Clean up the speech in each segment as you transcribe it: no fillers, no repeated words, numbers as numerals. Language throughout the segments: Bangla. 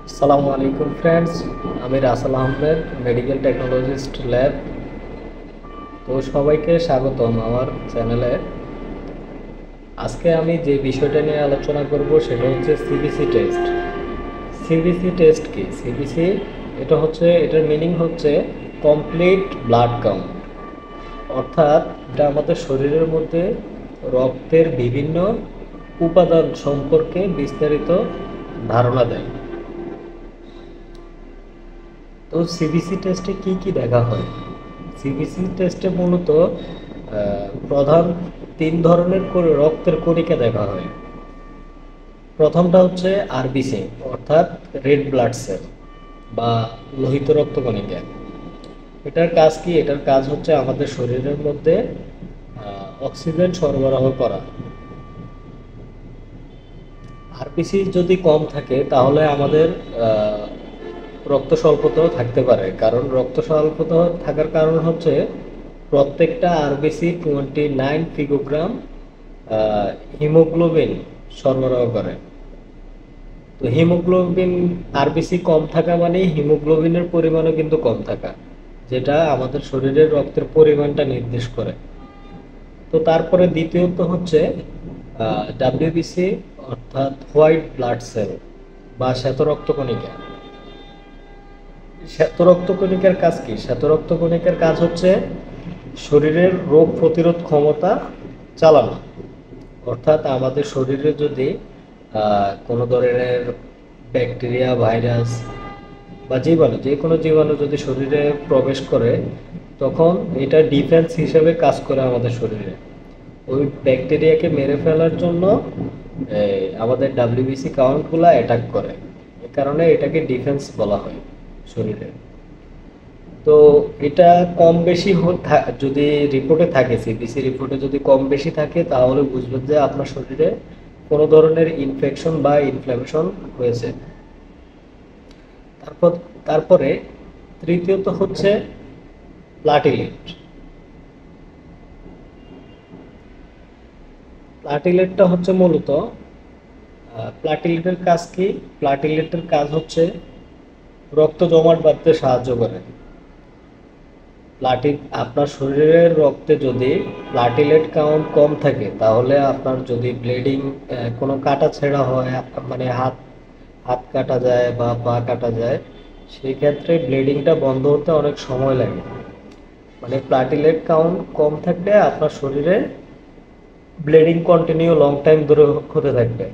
আসসালামু আলাইকুম ফ্রেন্ডস, আমি Rasel Ahmed, medical technologist lab. তো সবাইকে স্বাগতম আমার চ্যানেলে। আজকে আমি যে বিষয়টা নিয়ে আলোচনা করব সেটা হচ্ছে সিবিসি টেস্ট। সিবিসি টেস্ট কি? সিবিসি এটার মিনিং হচ্ছে কমপ্লিট ব্লাড কাউন্ট। অর্থাৎ এটা আমাদের শরীরের মধ্যে রক্তের বিভিন্ন উপাদান সম্পর্কে বিস্তারিত ধারণা দেয়। তো সিবিসি টেস্টে কি কি দেখা হয়? সিবিসি টেস্টে মূলত প্রধান তিন ধরনের করে রক্তের কণিকা দেখা হয়। প্রথমটা হচ্ছে আরবিসি, অর্থাৎ রেড ব্লাড সেল বা লোহিত রক্তকণিকা। এটার কাজ কি? এটার কাজ হচ্ছে আমাদের শরীরের মধ্যে অক্সিজেন সরবরাহ করা। আরবিসি যদি কম থাকে তাহলে আমাদের রক্ত স্বল্পতাও থাকতে পারে, কারণ রক্ত স্বল্পতা থাকার কারণ হচ্ছে প্রত্যেকটা আরবিসি 29 পিকোগ্রাম হিমোগ্লোবিন সরবরাহ করে। তো হিমোগ্লোবিন আরবিসি কম থাকা মানে হিমোগ্লোবিনের পরিমাণও কিন্তু কম থাকা, যেটা আমাদের শরীরের রক্তের পরিমাণটা নির্দেশ করে। তো তারপরে দ্বিতীয়ত হচ্ছে ডাব্লিউবিসি, অর্থাৎ হোয়াইট ব্লাড সেল বা শ্বেত রক্তকণিকা। শ্বেত রক্তকণিকার কাজ কি? শ্বেত রক্তকণিকার কাজ হচ্ছে শরীরের রোগ প্রতিরোধ ক্ষমতা চালানো। অর্থাৎ আমাদের শরীরে যদি কোনো ধরনের ব্যাকটেরিয়া, ভাইরাস বা জীবাণু, যে কোনো জীবাণু যদি শরীরে প্রবেশ করে, তখন এটা ডিফেন্স হিসেবে কাজ করে আমাদের শরীরে। ওই ব্যাকটেরিয়াকে মেরে ফেলার জন্য আমাদের ডাব্লিউবিসি কাউন্টগুলো অ্যাটাক করে। এ কারণে এটাকে ডিফেন্স বলা হয় শরীরে। তো এটা কম বেশি যদি রিপোর্টে থাকে, সিবিসি রিপোর্টে যদি কম বেশি থাকে, তাহলে বুঝবেন যে আপনার শরীরে কোনো ধরনের ইনফেকশন বা ইনফ্ল্যামেশন হয়েছে। তারপর তারপরে তৃতীয়ত হচ্ছে প্লাটিলেট। প্লাটিলেটটা হচ্ছে মূলত প্লাটিলেটের কাজ কি? প্লাটিলেটের কাজ হচ্ছে রক্ত জমাট বাঁধতে সাহায্য করে। আপনার শরীরের রক্তে যদি প্লাটিলেট কাউন্ট কম থাকে, তাহলে আপনার যদি ব্লিডিং, কোনো কাটা ছেঁড়া হয়, মানে হাত হাত কাটা যায় বা পা কাটা যায়, সেই ক্ষেত্রে ব্লিডিংটা বন্ধ হতে অনেক সময় লাগে। মানে প্লাটিলেট কাউন্ট কম থাকলে আপনার শরীরে ব্লিডিং কন্টিনিউ লং টাইম ধরে হতে থাকবে।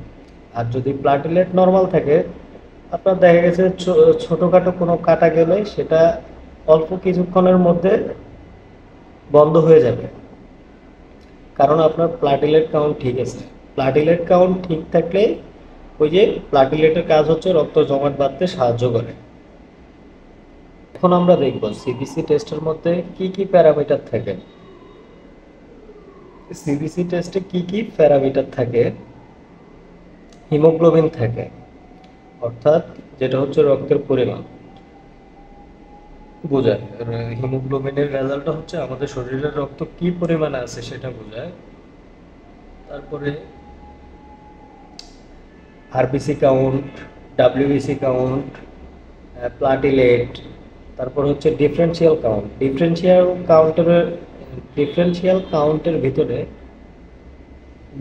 আর যদি প্লাটিলেট নর্মাল থাকে, আপনার দেখা গেছে ছোটোখাটো কোনো কাটা গেলে সেটা অল্প কিছুক্ষণের মধ্যে বন্ধ হয়ে যাবে, কারণ আপনার প্লাটিলেট কাউন্ট ঠিক আছে। প্লাটিলেট কাউন্ট ঠিক থাকলে ওই যে প্লাটিলেটের কাজ হচ্ছে রক্ত জমাট বাঁধতে সাহায্য করে। এখন আমরা দেখব সিবিসি টেস্টের মধ্যে কি কি প্যারামিটার থাকে। সিবিসি টেস্টে কি কি প্যারামিটার থাকে? হিমোগ্লোবিন থাকে, অর্থাৎ যেটা হচ্ছে রক্তের পরিমাণ বোঝায়। আর হিমোগ্লোবিনের রেজাল্টটা হচ্ছে আমাদের শরীরের রক্ত কি পরিমাণে আছে সেটা বোঝায়। তারপরে RBC count, WBC count, platelet. তারপর হচ্ছে ডিফারেন্সিয়াল কাউন্টের ভিতরে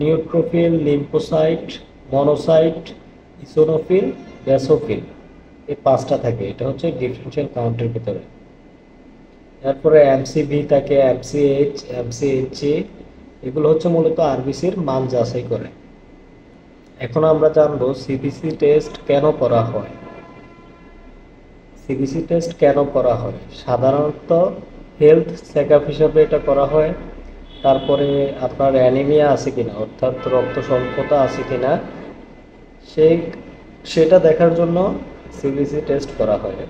neutrophil, lymphocyte, monocyte, eosinophil, basophil, এই পাঁচটা থাকে। এটা হচ্ছে ডিফারেন্সিয়াল কাউন্টের ভিতরে। তারপরে এমসিভি থাকে, এমসিএইচ, এমসিএইচজি। এগুলো হচ্ছে মূলত আরবিসির মান যাচাই করে। এখন আমরা জানবো সিবিসি টেস্ট কেন করা হয়। সিবিসি টেস্ট কেন করা হয়? সাধারণত হেলথ চেকআপ হিসাবে এটা করা হয়। তারপরে আপনার অ্যানিমিয়া আছে কিনা, অর্থাৎ রক্ত স্বল্পতা আছে কিনা, সেই সেটা দেখার জন্য সিবিসি টেস্ট করা হয়।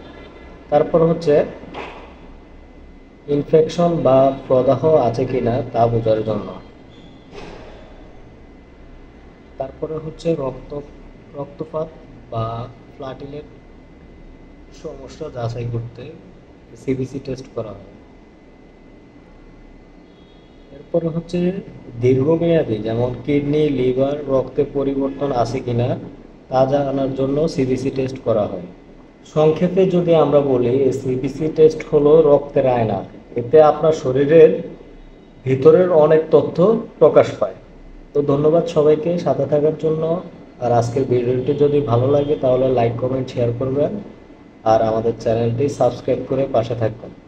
তারপর হচ্ছে ইনফেকশন বা প্রদাহ আছে কিনা তা বোঝার জন্য। তারপরে হচ্ছে রক্তপাত বা প্লাটিলেট সমস্যা যাচাই করতে সিবিসি টেস্ট করা হয়। এরপরে হচ্ছে দীর্ঘমেয়াদী, যেমন কিডনি, লিভার, রক্তে পরিবর্তন আছে কিনা তা জানার জন্য সিবিসি টেস্ট করা হয়। সংক্ষেপে যদি আমরা বলি, সিবিসি টেস্ট হলো রক্তের আয়না। এতে আপনার শরীরের ভিতরের অনেক তথ্য প্রকাশ পায়। তো ধন্যবাদ সবাইকে সাথে থাকার জন্য। আর আজকের ভিডিওটি যদি ভালো লাগে তাহলে লাইক, কমেন্ট, শেয়ার করবেন। আর আমাদের চ্যানেলটি সাবস্ক্রাইব করে পাশে থাকবেন।